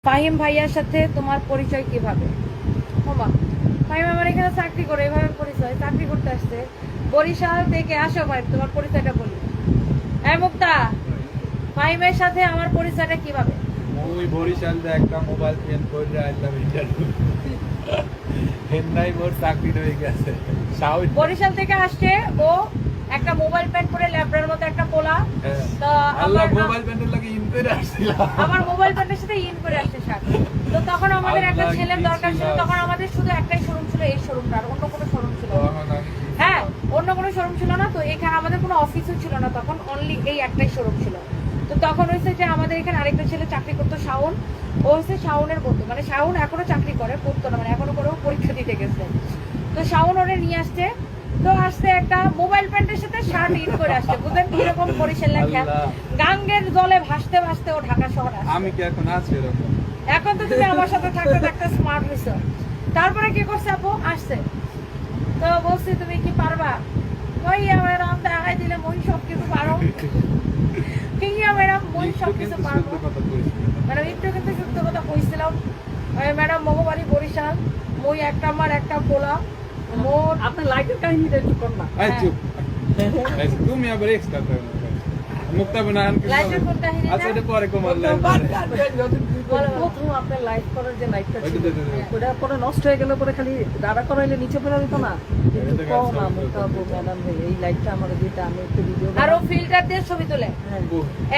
ফাহিম ভাইয়ার সাথে তোমার পরিচয় কিভাবে? ওমা, ফাহিম আমার এখানে চাকরি করে, এভাবে পরিচয়, চাকরি করতে আসছে বরিশাল থেকে। আসো ভাই, তোমার পরিচয়টা বলি। হ্যাঁ মুক্তা, ফাহিমের সাথে আমার পরিচয়টা কিভাবে? ওই বরিশাল থেকে একটা মোবাইল ফোন করে আইলাম ইন্টারভিউ, হেন্নাই মোর চাকরি হয়ে গেছে। বরিশাল থেকে আসছে ও, একটা মোবাইল প্যান্ট পরে ল্যাবরার মতো একটা পোলা। তো আল্লাহ মোবাইল প্যান্টের লাগে ইন করে আসছিল, আমার মোবাইল প্যান্টের সাথে ইন করে আসছে স্যার। তো তখন আমাদের একটা ছেলের দরকার ছিল, তখন আমাদের শুধু একটাই শোরুম ছিল, এই শোরুমটা, আর অন্য কোনো শোরুম ছিল না। হ্যাঁ, অন্য কোনো শোরুম ছিল না। তো এখানে আমাদের কোনো অফিসও ছিল না তখন, অনলি এই একটাই শোরুম ছিল। তো তখন হয়েছে যে আমাদের এখানে আরেকটা ছেলে চাকরি করতো, শাওন। ও হচ্ছে শাওনের বন্ধু, মানে শাওন এখনো চাকরি করে, করতো না, মানে এখনো করে পরীক্ষা দিতে গেছে। তো শাওন ওরে নিয়ে আসছে। তো আসছে একটা মোবাইল প্যান্টের সাথে শার্ট ইন করে আসছে, বুঝলেন কিরকম বরিশাল লেখা, গাঙ্গের জলে ভাসতে ভাসতে ও ঢাকা শহর আসছে। আমি কি এখন আছি এরকম? এখন তো তুমি আমার সাথে থাকতে থাকতে স্মার্ট হয়েছো। তারপরে কি করছে আপু, আসছে তো বলছি তুমি কি পারবা? ওই আমার দেখাই দিলে মই সব কিছু পারো, কিয়া ম্যাডাম মই সব কিছু পারবো। ম্যাডাম একটু কিন্তু সত্য কথা কইছিলাম। ম্যাডাম মগবাড়ি বরিশাল, মই একটা আমার একটা পোলা মোর। আপনার লাইফের কাহিনীটা একটু কর না। তুমি আবার এক্সট্রা মুক্তা বানান লাইফের কোন কাহিনী? আচ্ছা এটা পরে কমাল প্রথম আপনার লাইফ করার যে লাইফটা ছিল, ওটা পরে নষ্ট হয়ে গেলে পরে খালি দাঁড়া করাইলে নিচে পড়ে দিত না। কিন্তু কও না মুক্তাবু ম্যাডাম ভাই, এই লাইফটা আমার দিতে আমি একটু ভিডিও আর ও ফিল্টার দিয়ে ছবি তোলে,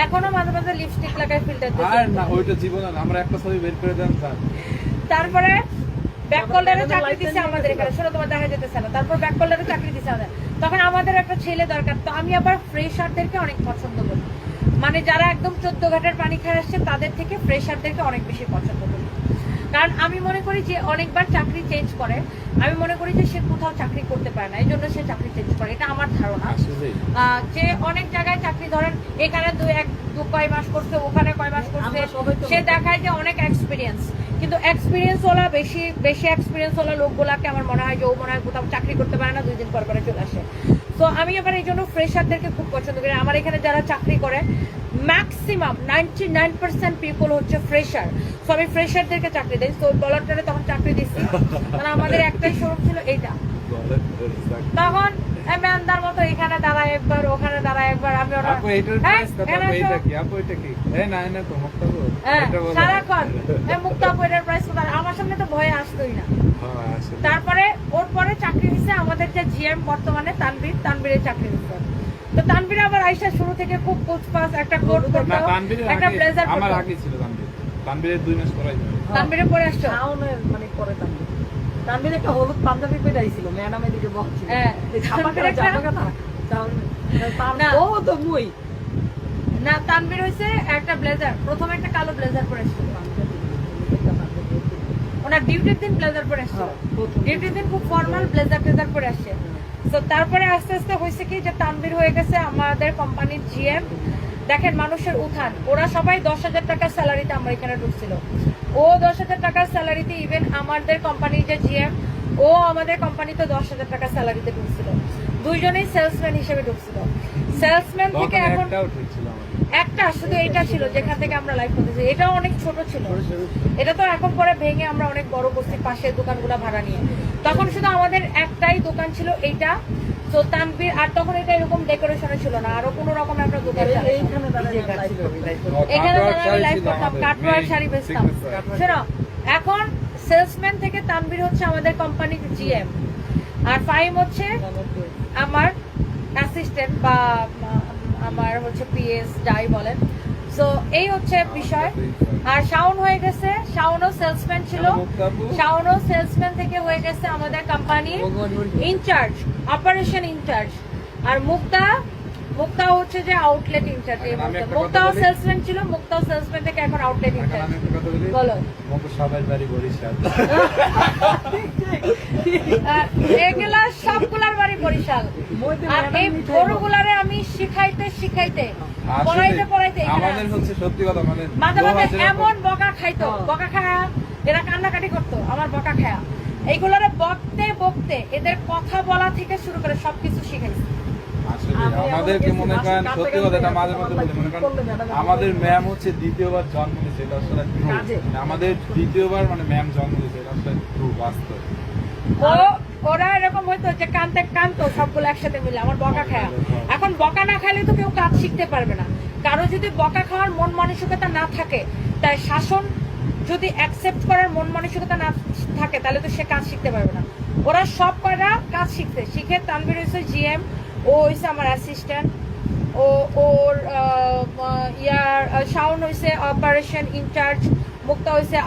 এখনো মাঝে মাঝে লিপস্টিক লাগায় ফিল্টার দিয়ে। আর না ওইটা জীবন, আমরা একটা ছবি বের করে দেন স্যার। তারপরে ব্যাককল্ডারে চাকরি দিছে আমাদের এখানে, শোনো তোমার দেখা যেতেছে না। তারপর ব্যাককল্ডারে চাকরি দিছে আমাদের, তখন আমাদের একটা ছেলে দরকার। তো আমি আবার ফ্রেশারদেরকে অনেক পছন্দ করি, মানে যারা একদম 14 ঘাটের পানি খেয়ে আসছে তাদের থেকে ফ্রেশারদেরকে অনেক বেশি পছন্দ করি। কারণ আমি মনে করি যে অনেকবার চাকরি চেঞ্জ করে, আমি মনে করি যে সে কোথাও চাকরি করতে পারে না, এই জন্য সে চাকরি চেঞ্জ করে, এটা আমার ধারণা। যে অনেক জায়গায় চাকরি ধরেন এখানে কয় মাস করছে, ওখানে কয় মাস করছে, সে দেখায় যে অনেক এক্সপিরিয়েন্স। কিন্তু এক্সপিরিয়েন্স ওলা বেশি এক্সপিরিয়েন্স ওলা লোকগুলাকে আমার মনে হয় যে ও মনে হয় কোথাও চাকরি করতে পারে না, 2 দিন পর পরে চলে আসে। তো আমি আবার এই জন্য ফ্রেশারদেরকে খুব পছন্দ করি। আমার এখানে যারা চাকরি করে ম্যাক্সিমাম 99% পিপল হচ্ছে ফ্রেশার। সো আমি ফ্রেশারদেরকে চাকরি দিই। তো ডলারটারে তখন চাকরি দিচ্ছি, মানে আমাদের একটাই শোরুম ছিল এইটা। তখন ম্যানদার মতো এখানে দাঁড়ায় একবার, ওখানে দাঁড়ায় একবার। আমি ওরা সারাক্ষণ মুক্তাপু এটার প্রাইস আমার সামনে তো ভয়ে আসতোই না। তারপরে ওর পরে চাকরি দিচ্ছে আমাদের যে জিএম বর্তমানে তানবীরের চাকরি দিচ্ছে। তো তানবীর আবার আইসা শুরু থেকে খুব কুচপাস, একটা কোট করতো, একটা ব্লেজার পরতো। আমার আগে ছিল তানবীরের 2 মাস পরে। তানবীরের পরে আসছো? শাওনের মানে পরে তানবীর একটা হলুদ পাঞ্জাবি পরে আইছিল, ম্যাডাম এদিকে বসছিল। হ্যাঁ, তানবীর তো মুই না, তানবীর হইছে একটা ব্লেজার, প্রথমে একটা কালো ব্লেজার পরে আসছিল। ওনার ডিউটির দিন ব্লেজার পরে আসছিল, ডিউটির দিন খুব ফর্মাল ব্লেজার পরে আসছে। তো তারপরে আস্তে আস্তে হয়েছে কি যে তানবীর হয়ে গেছে আমাদের কোম্পানির জিএম। দেখেন মানুষের উত্থান, ওরা সবাই 10,000 টাকার স্যালারিতে আমার এখানে ঢুকছিল। ও 10,000 টাকার স্যালারিতে, ইভেন আমাদের কোম্পানির যে জিএম ও আমাদের কোম্পানিতে 10,000 টাকার স্যালারিতে ঢুকছিল। দুইজনেই সেলসম্যান হিসেবে ঢুকছিল। সেলসম্যান থেকে এখন একটা শুধু এটা ছিল যেখান থেকে আমরা লাইভ করতেছি, এটাও অনেক ছোট ছিল। এটা তো এখন পরে ভেঙে আমরা অনেক বড় করছি, পাশের দোকানগুলো ভাড়া নিয়ে। তখন শুধু আমাদের একটাই দোকান ছিল এইটা, তো তানবীর। আর তখন এটা এরকম ডেকোরেশনে ছিল না, আরো কোনো রকম আমরা দোকান এখানে লাইভ করতাম, কাটওয়ার শাড়ি বেচতাম। শোনো, এখন সেলসম্যান থেকে তানবীর হচ্ছে আমাদের কোম্পানির জিএম, আর ফাহিম হচ্ছে আমার অ্যাসিস্ট্যান্ট বা আমার হচ্ছে পিএস যাই বলেন। সো এই হচ্ছে বিষয়। আর শাওন হয়ে গেছে, শাওনও সেলসম্যান ছিল, শাওনও সেলসম্যান থেকে হয়ে গেছে আমাদের কোম্পানির ইনচার্জ, অপারেশন ইনচার্জ। আর মুক্তা হচ্ছে যে আউটলেট ইনচার্জ। মুক্তাও সেলসম্যান ছিল, মুক্তাও সেলসম্যান থেকে এখন আউটলেট ইনচার্জ। বলো সবাই বাড়ি বরিশাল, এগুলা সবগুলার বাড়ি বরিশাল। আর এই বড়গুলারে আমি শিখাইতে পড়াইতে আমাদের হচ্ছে সত্যি কথা, মানে মাঝে মাঝে এমন বকা খাইতো, বকা খায়া এরা কান্নাকাটি করতো আমার বকা খায়া। এইগুলারে বকতে এদের কথা বলা থেকে শুরু করে সবকিছু শিখাইছে। আসলে আমি আমাদেরকে এমন মনে গেছি, করেন কাঁদতে সত্যি কাঁদতে কথা, এটা মাঝে আমার মাঝে like বলি, মনে কি করলে করেন madam? আমাদের ম্যাম হচ্ছে দ্বিতীয়বার জন্ম নিয়েছে, এটা আসলে true। কাজে। মানে আমাদের দ্বিতীয়বার মানে ম্যাম জন্ম নিয়েছে, এটা আসলে ট্রু, বাস্তব। ওরা এরকম হয়তো যে কানতো সবগুলো একসাথে মিলে আমার বকা খায়। এখন বকা না খাইলে তো কেউ কাজ শিখতে পারবে না। কারো যদি বকা খাওয়ার মন মানসিকতা না থাকে, তাই শাসন যদি অ্যাকসেপ্ট করার মন মানসিকতা না থাকে, তাহলে তো সে কাজ শিখতে পারবে না। ওরা সব কয়টা কাজ শিখে তানভীর হয়েছে জিএম, ও হয়েছে আমার অ্যাসিস্ট্যান্ট, ওর শাওন হয়েছে অপারেশন ইনচার্জ, মুক্তা হয়েছে